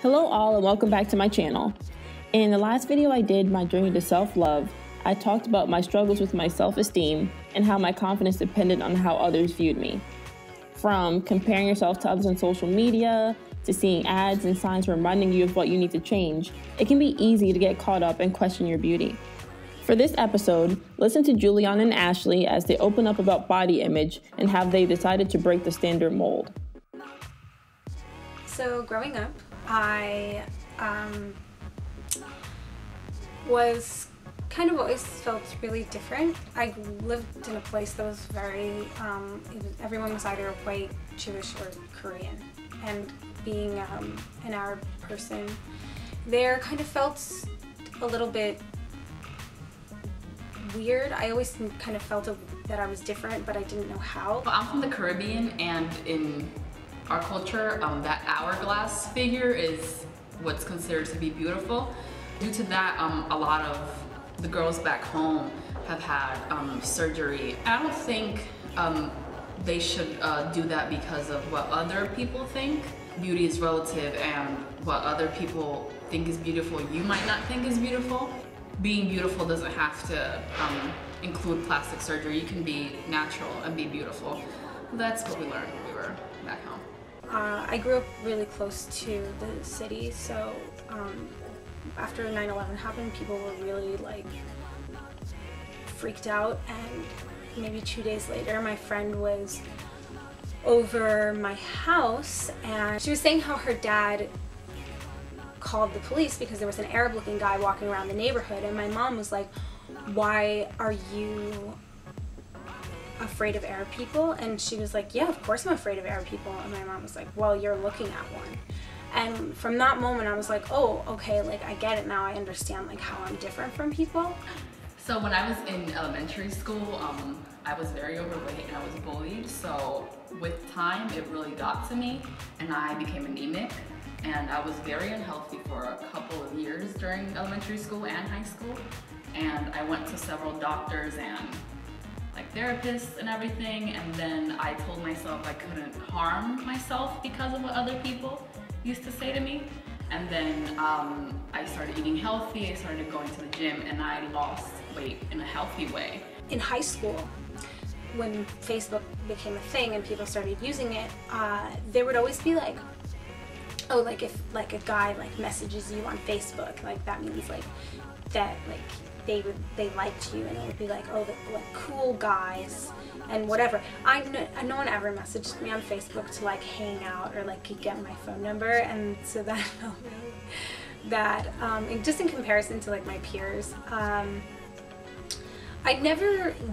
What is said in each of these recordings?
Hello all and welcome back to my channel. In the last video I did, my journey to self-love, I talked about my struggles with my self-esteem and how my confidence depended on how others viewed me. From comparing yourself to others on social media, to seeing ads and signs reminding you of what you need to change, it can be easy to get caught up and question your beauty. For this episode, listen to Juliana and Ashley as they open up about body image and how they decided to break the standard mold. So growing up, I was kind of always felt really different. I lived in a place that was very, everyone was either white, Jewish, or Korean. And being an Arab person there kind of felt a little bit weird. I always kind of felt that I was different, but I didn't know how. Well, I'm from the Caribbean, and in our culture, that hourglass figure is what's considered to be beautiful. Due to that, a lot of the girls back home have had surgery. I don't think they should do that because of what other people think. Beauty is relative, and what other people think is beautiful, you might not think is beautiful. Being beautiful doesn't have to include plastic surgery. You can be natural and be beautiful. That's what we learned when we were back home. I grew up really close to the city, so after 9/11 happened, people were really like freaked out, and maybe 2 days later my friend was over my house and she was saying how her dad called the police because there was an Arab looking guy walking around the neighborhood, and my mom was like, "Why are you afraid of Arab people?" And she was like, "Yeah, of course I'm afraid of Arab people." And my mom was like, "Well, you're looking at one." And from that moment I was like, oh, okay, like I get it now. I understand like how I'm different from people. So when I was in elementary school, I was very overweight and I was bullied. So with time, it really got to me and I became anemic. And I was very unhealthy for a couple of years during elementary school and high school. And I went to several doctors and like therapists and everything. And then I told myself I couldn't harm myself because of what other people used to say to me. And then I started eating healthy, I started going to the gym, and I lost weight in a healthy way. In high school, when Facebook became a thing and people started using it, there would always be like, oh, like if like a guy like messages you on Facebook, like that means like that like they liked you, and it would be like, oh, the like cool guys and whatever. No one ever messaged me on Facebook to like hang out or like get my phone number, and so that felt really that just in comparison to like my peers,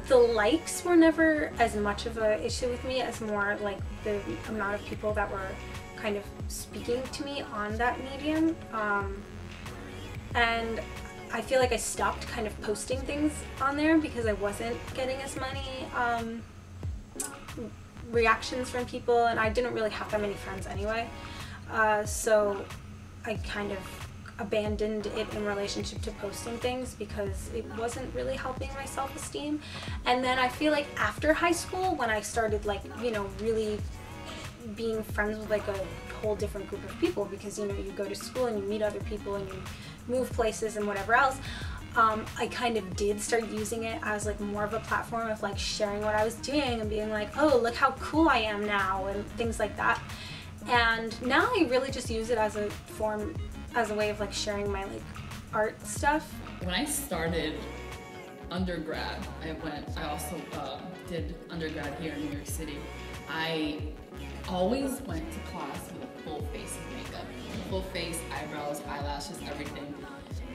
the likes were never as much of an issue with me as more like the amount of people that were kind of speaking to me on that medium. And I feel like I stopped kind of posting things on there because I wasn't getting as many reactions from people, and I didn't really have that many friends anyway. So I kind of abandoned it in relationship to posting things because it wasn't really helping my self-esteem. And then I feel like after high school, when I started like, you know, really being friends with like a whole different group of people, because you know, you go to school and you meet other people and you move places and whatever else, I kind of did start using it as like more of a platform of like sharing what I was doing and being like, oh, look how cool I am now, and things like that. And now I really just use it as a form, as a way of like sharing my like art stuff. When I started undergrad, I also did undergrad here in New York City. I always went to class with a full face of makeup. Full face, eyebrows, eyelashes, everything.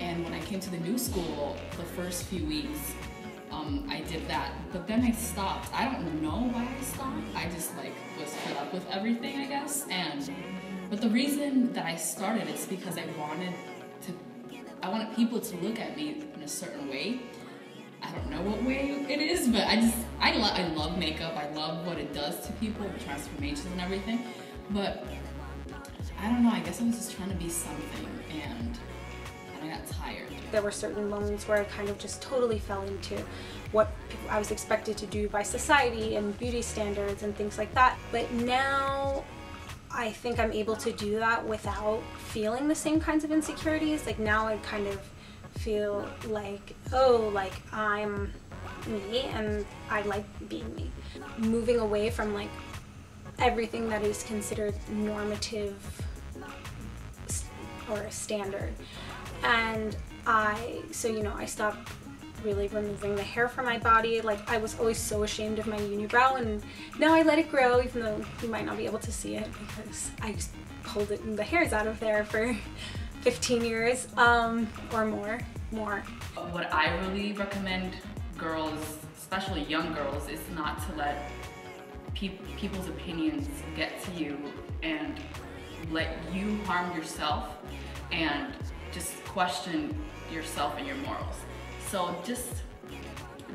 And when I came to the new school, the first few weeks, I did that. But then I stopped. I don't know why I stopped. I just like was fed up with everything, I guess. But the reason that I started is because I wanted people to look at me in a certain way. I don't know what way it is, but I love makeup. I love what it does to people, the transformations and everything. But I don't know, I guess I was just trying to be something, and I got tired. There were certain moments where I kind of just totally fell into what I was expected to do by society and beauty standards and things like that. But now I think I'm able to do that without feeling the same kinds of insecurities. Like now I kind of feel like, oh, like I'm me and I like being me. Moving away from like everything that is considered normative or standard. And I stopped really removing the hair from my body. Like I was always so ashamed of my unibrow, and now I let it grow, even though you might not be able to see it because I just pulled the hairs out of there for 15 years or more. What I really recommend girls, especially young girls, is not to let people's opinions get to you and let you harm yourself and just question yourself and your morals. So just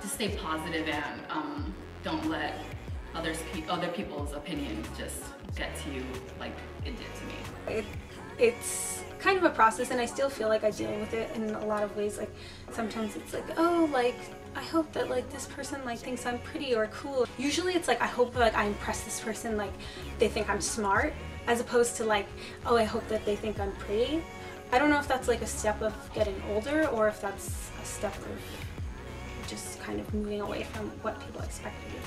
stay positive and don't let other people's opinions just get to you like it did to me. It's kind of a process, and I still feel like I deal with it in a lot of ways. Like sometimes it's like, oh, like I hope that like this person like thinks I'm pretty or cool. Usually it's like I hope like I impress this person, like they think I'm smart, as opposed to like, oh, I hope that they think I'm pretty. I don't know if that's like a step of getting older or if that's a step of just kind of moving away from what people expect of you.